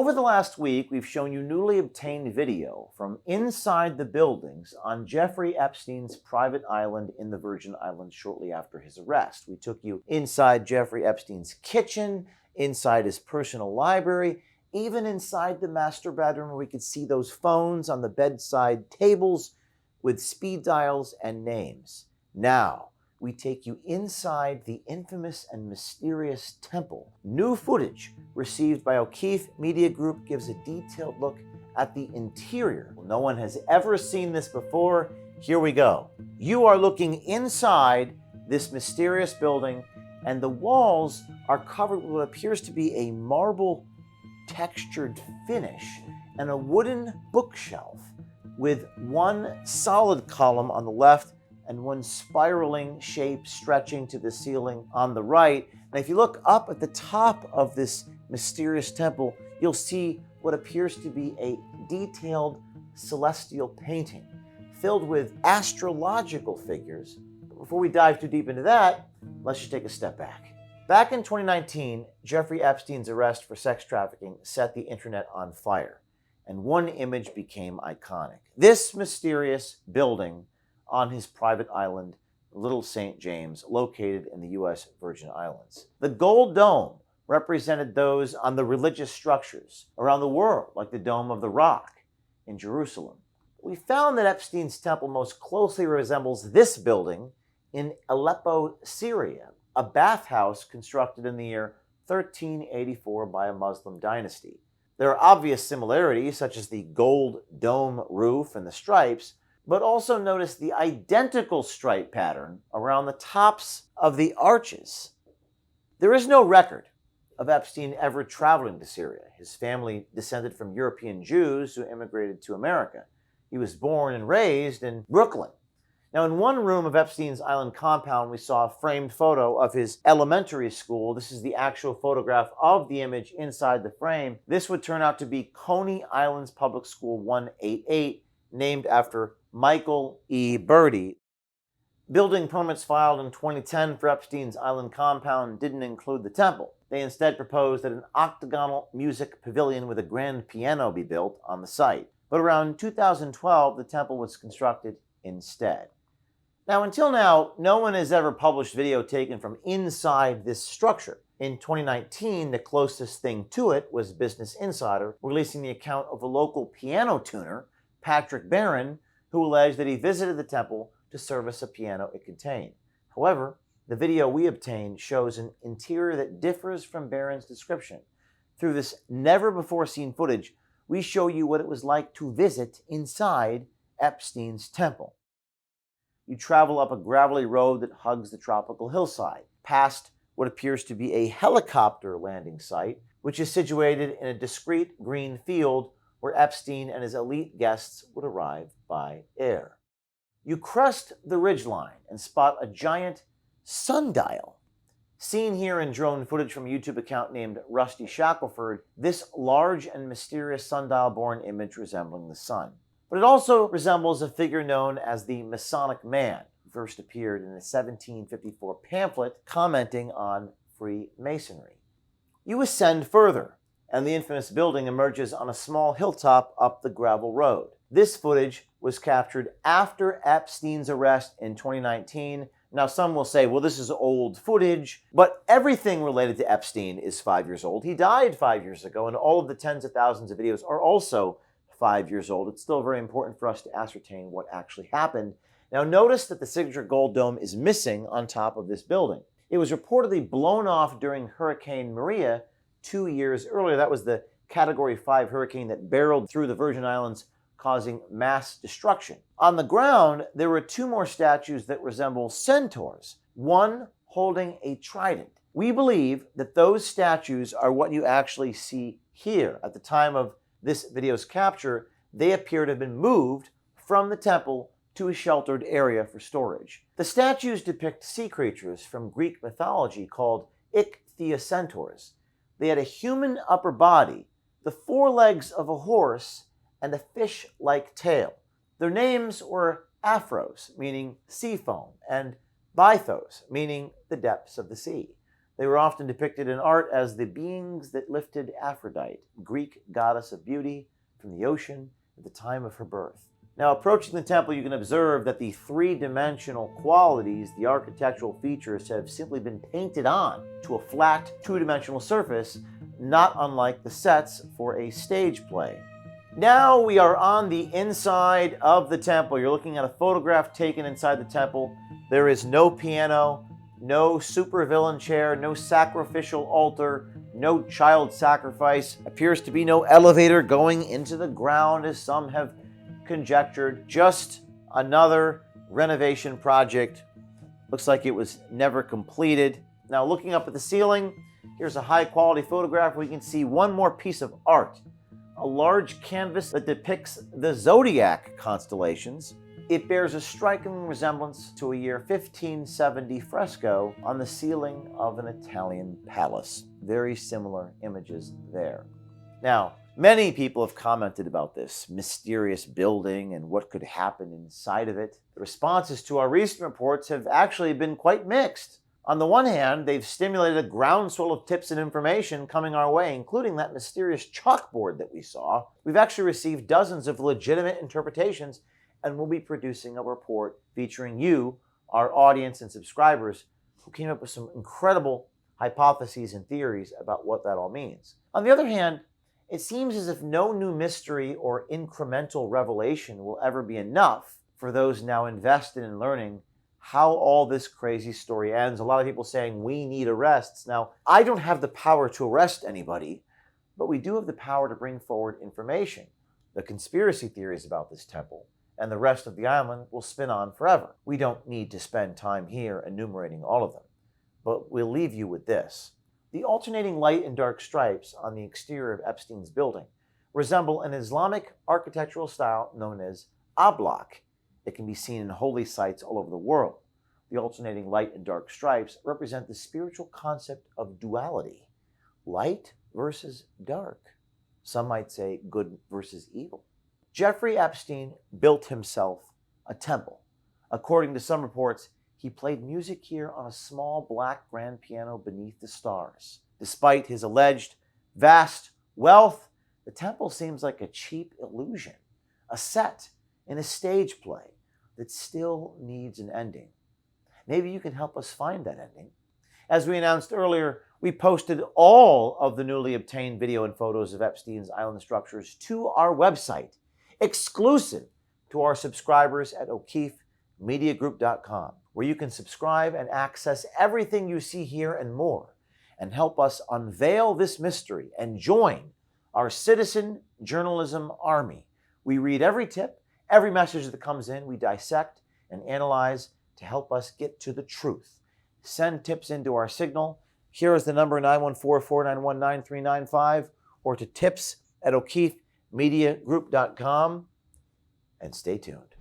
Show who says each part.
Speaker 1: Over the last week, we've shown you newly obtained video from inside the buildings on Jeffrey Epstein's private island in the Virgin Islands shortly after his arrest. We took you inside Jeffrey Epstein's kitchen, inside his personal library, even inside the master bedroom where we could see those phones on the bedside tables with speed dials and names. Now, we take you inside the infamous and mysterious temple. New footage received by O'Keefe Media Group gives a detailed look at the interior. No one has ever seen this before. Here we go. You are looking inside this mysterious building, and the walls are covered with what appears to be a marble textured finish and a wooden bookshelf with one solid column on the left and one spiraling shape stretching to the ceiling on the right. And if you look up at the top of this mysterious temple, you'll see what appears to be a detailed celestial painting filled with astrological figures. But before we dive too deep into that, let's just take a step back. Back in 2019, Jeffrey Epstein's arrest for sex trafficking set the internet on fire, and one image became iconic. This mysterious building on his private island, Little St. James, located in the U.S. Virgin Islands. The gold dome represented those on the religious structures around the world, like the Dome of the Rock in Jerusalem. We found that Epstein's temple most closely resembles this building in Aleppo, Syria, a bathhouse constructed in the year 1384 by a Muslim dynasty. There are obvious similarities, such as the gold dome roof and the stripes, but also notice the identical stripe pattern around the tops of the arches. There is no record of Epstein ever traveling to Syria. His family descended from European Jews who immigrated to America. He was born and raised in Brooklyn. Now, in one room of Epstein's island compound, we saw a framed photo of his elementary school. This is the actual photograph of the image inside the frame. This would turn out to be Coney Island's Public School 188, named after Michael E. Birdie. Building permits filed in 2010 for Epstein's island compound didn't include the temple. They instead proposed that an octagonal music pavilion with a grand piano be built on the site. But around 2012, the temple was constructed instead. Now, until now, no one has ever published video taken from inside this structure. In 2019, the closest thing to it was Business Insider, releasing the account of a local piano tuner, Patrick Barron, who alleged that he visited the temple to service a piano it contained. However, the video we obtained shows an interior that differs from Barron's description. Through this never-before-seen footage, we show you what it was like to visit inside Epstein's temple. You travel up a gravelly road that hugs the tropical hillside, past what appears to be a helicopter landing site, which is situated in a discreet green field where Epstein and his elite guests would arrive by air. You crest the ridgeline and spot a giant sundial. Seen here in drone footage from a YouTube account named Rusty Shackelford, this large and mysterious sundial-borne image resembling the sun. But it also resembles a figure known as the Masonic Man, who first appeared in a 1754 pamphlet commenting on Freemasonry. You ascend further, and the infamous building emerges on a small hilltop up the gravel road. This footage was captured after Epstein's arrest in 2019. Now, some will say, well, this is old footage, but everything related to Epstein is 5 years old. He died 5 years ago, and all of the tens of thousands of videos are also 5 years old. It's still very important for us to ascertain what actually happened. Now, notice that the signature gold dome is missing on top of this building. It was reportedly blown off during Hurricane Maria 2 years earlier. That was the Category 5 hurricane that barreled through the Virgin Islands, causing mass destruction. On the ground, there were two more statues that resemble centaurs, one holding a trident. We believe that those statues are what you actually see here. At the time of this video's capture, they appear to have been moved from the temple to a sheltered area for storage. The statues depict sea creatures from Greek mythology called ichthyocentaurs. They had a human upper body, the forelegs of a horse, and a fish-like tail. Their names were Aphros, meaning sea foam, and Bythos, meaning the depths of the sea. They were often depicted in art as the beings that lifted Aphrodite, Greek goddess of beauty, from the ocean at the time of her birth. Now, approaching the temple, you can observe that the three-dimensional qualities, the architectural features, have simply been painted on to a flat, two-dimensional surface, not unlike the sets for a stage play. Now we are on the inside of the temple. You're looking at a photograph taken inside the temple. There is no piano, no supervillain chair, no sacrificial altar, no child sacrifice. Appears to be no elevator going into the ground, as some have conjectured. Just another renovation project. Looks like it was never completed. Now, looking up at the ceiling, here's a high-quality photograph where you can see one more piece of art. A large canvas that depicts the zodiac constellations. It bears a striking resemblance to a year 1570 fresco on the ceiling of an Italian palace. Very similar images there. Now, many people have commented about this mysterious building and what could happen inside of it. The responses to our recent reports have actually been quite mixed. On the one hand, they've stimulated a groundswell of tips and information coming our way, including that mysterious chalkboard that we saw. We've actually received dozens of legitimate interpretations, and we'll be producing a report featuring you, our audience and subscribers, who came up with some incredible hypotheses and theories about what that all means. On the other hand, it seems as if no new mystery or incremental revelation will ever be enough for those now invested in learning how all this crazy story ends. A lot of people saying we need arrests. Now, I don't have the power to arrest anybody, but we do have the power to bring forward information. The conspiracy theories about this temple and the rest of the island will spin on forever. We don't need to spend time here enumerating all of them, but we'll leave you with this. The alternating light and dark stripes on the exterior of Epstein's building resemble an Islamic architectural style known as ablaq. It can be seen in holy sites all over the world. The alternating light and dark stripes represent the spiritual concept of duality, light versus dark. Some might say good versus evil. Jeffrey Epstein built himself a temple. According to some reports, he played music here on a small black grand piano beneath the stars. Despite his alleged vast wealth, the temple seems like a cheap illusion, a set in a stage play that still needs an ending. Maybe you can help us find that ending. As we announced earlier, we posted all of the newly obtained video and photos of Epstein's island structures to our website, exclusive to our subscribers at O'KeefeMediaGroup.com, where you can subscribe and access everything you see here and more, and help us unveil this mystery and join our citizen journalism army. We read every tip, every message that comes in, we dissect and analyze to help us get to the truth. Send tips into our signal. Here is the number 914-491-9395 or to tips@O'KeefeMediaGroup.com, and stay tuned.